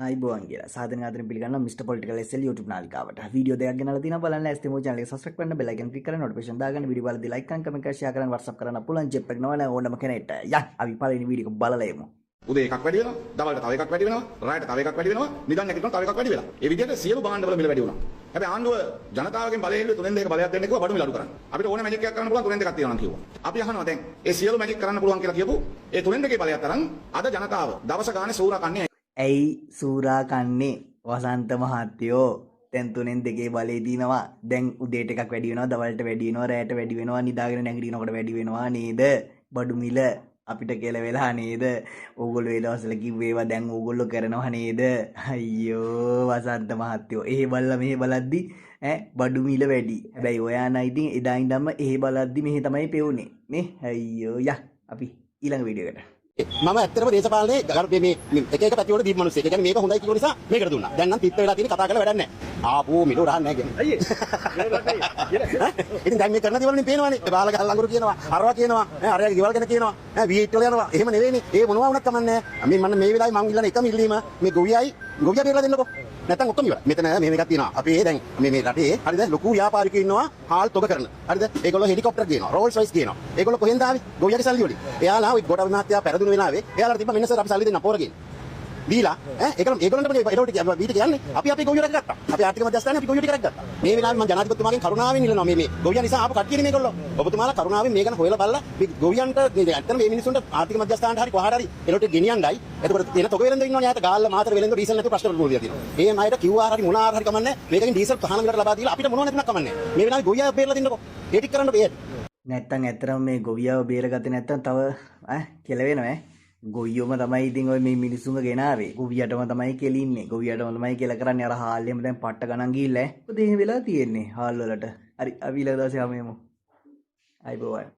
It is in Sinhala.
අයිබෝන් කියලා සාධන අතරින් පිළිගන්නවා මිස්ටර් පොලිටිකල් SL YouTube නාලිකාවට. වීඩියෝ දෙකක් ගෙනලා තිනවා බලන්න ඇස්තේ මෝ channel එක subscribe කරන්න bell icon click කරලා notification දාගන්න වීඩියෝ බලද්දී like කරන්න comment කරලා share කරන්න WhatsApp කරන්න පුළුවන් ජෙප් එක නවන ඕනම කෙනෙක්ට. යන් අපි පළවෙනි වීඩියෝ එක බලලා එමු. උදේ එකක් වැඩි වෙනවා, දවල්ට තව එකක් වැඩි වෙනවා, රාත්‍රීට තව එකක් වැඩි වෙනවා, නිදන් නැගිටිනවා තව එකක් වැඩි වෙලා. ඒ විදිහට සියලු භාණ්ඩවල මිල වැඩි වුණා. හැබැයි ආණ්ඩුව ජනතාවගෙන් බලය ඉල්ලුවේ තුනෙන් දෙක බලයක් දෙන්න කිව්වා බඩු මිල අඩු කරන්න. අපිට ඕනේ මැජික් එකක් කරන්න පුළුවන් තුනෙන් දෙකක් තියනවා නම් කිව්වා. අපි අහනවා දැන් ඒ සියලු මැජික් කරන්න පුළුවන් කියලා කියපු ඒ තුනෙන් දෙකේ බලයක් තරම් අද ජනතාව දවස ගානේ සූරා කන්නේ ඇයි සූරා කන්නේ වසන්ත මහත්තයෝ දැන් තුනෙන් දෙකේ බලේ දිනවා. දැන් උදේට එකක් වැඩි වෙනවා, දවල්ට වැඩි වෙනවා, රැයට වැඩි වෙනවා, නිදාගෙන නැගිටිනකොට වැඩි වෙනවා නේද? බඩු මිල අපිට කියලා වෙලා නේද? ඕගොල්ලෝ ඒ දවස්වල කිව්වේ ඒවා දැන් ඕගොල්ලෝ කරනවා නේද? අයියෝ වසන්ත මහත්තයෝ එහෙ බලලා මෙහෙ බලද්දි බඩු මිල වැඩි. හැබැයි ඔයා නම් ඉතින් එදා ඉඳන්ම එහෙ බලද්දි මෙහෙ තමයි පෙවුනේ නේ. අයියෝ යා අපි ඊළඟ වීඩියෝ එකට මම ඇත්තටම දේශපාලනේ මේ එක එක පැති වල දීපු මිනිස්සෙක්. ඒ කියන්නේ මේක හොඳයි කියන නිසා මේකට දුන්නා. දැන් නම් තිත්ත වෙලා තියෙන කතා කරලා වැඩක් නැහැ. ආපෝ මිල උරහන්නේ නැහැ කියන්නේ. අයියේ. ඉතින් දැන් මේ කරන දේවල් වලින් පේනවනේ. බාල ගහලා අඟුරු කියනවා, අරවා කියනවා, අරයාගේ ගෙවල් ගැන කියනවා, වීට් වල යනවා. එහෙම නෙවෙයිනේ. ඒ මොනවා වුණත් කමන්නේ නැහැ. මම මේ වෙලාවේ මම ඉල්ලන එකම ඉල්ලීම මේ ගොවියා බේරලා දෙන්නකෝ. නැත්තම් ඔක්කොම ඉවරයි. මෙතන මෙහෙම එකක් තියෙනවා. අපි දැන් මේ රටේ හරිද ලොකු ව්‍යාපාරිකයෝ ඉන්නවා හාල් තොග කරන. හරිද? ඒගොල්ලෝ හෙලිකොප්ටර් ගේනවා, රෝල්ස් රොයිස් ගේනවා. ඒගොල්ලෝ කොහෙන්ද ආවේ? ගොවියාගේ සල්ලි වලින්. එයාලා ওই ගොඩ මහත්තයා පෙරදුණු වෙලාවේ එයාලා තිබ්බ මෙන්න සර් අපි සල්ලි දෙන්න පොර ගේන්න. දීලා ඒගොල්ලන්ට ඒකට වීට කියන්නේ අපි ගොවියෝ ටික ගත්තා. අපි ආර්ථික මධ්‍යස්ථානේ අපි ගොවියෝ ටික ගත්තා. මේ වෙලාවේ මම ජනාධිපතිතුමාගෙන් කරුණාවෙන් ඉල්ලනවා මේ ගොවියා නිසා ආපු කට්ටියනේ මේගොල්ලෝ. ඔබතුමාලා කරුණාවෙන් මේ ගැන හොයලා බලලා මේ ගොවියන්ට මේ ඇත්තටම මේ මිනිස්සුන්ට ආර්ථික මධ්‍යස්ථානට හරි කොහාට හරි එලොට ගෙනියන්නයි. එතකොට තියෙන තොග වෙලෙන්ද ඉන්නවනේ යාට ගාල්ල මාතර වෙලෙන්ද ඩීසල් නැතුව ප්‍රශ්න වල තියෙනවා. මේ අයට QR හරි මොනාර හරි කමන්නේ. මේකෙන් ඩීසල් තහනම් කරලා ලබා දීලා අපිට මොනව නැතුණක් කමන්නේ. මේ වෙලාවේ ගොවියා බේරලා දෙන්නකෝ. ඒ ටික කරන්න බෑ. නැත්තම් ඇත්තටම මේ ගොවියව බේරගත්තේ නැත්තම් තව කෙලවෙනවා ගොයියෝම තමයි ඉතින් ඔය මේ මිනිස්සුන්ගේ ගෙනාවේ. ගොවියටම තමයි කෙලින්නේ. ගොවියටම තමයි කියලා කරන්නේ. අර හාල්ලෙම දැන් පට්ට ගණන් ගිහිල්ලා මොකද එහෙම වෙලා තියෙන්නේ හාල් වලට. හරි අපි ඊළඟ දවසේ ආවෙමු. අයිබෝවන්.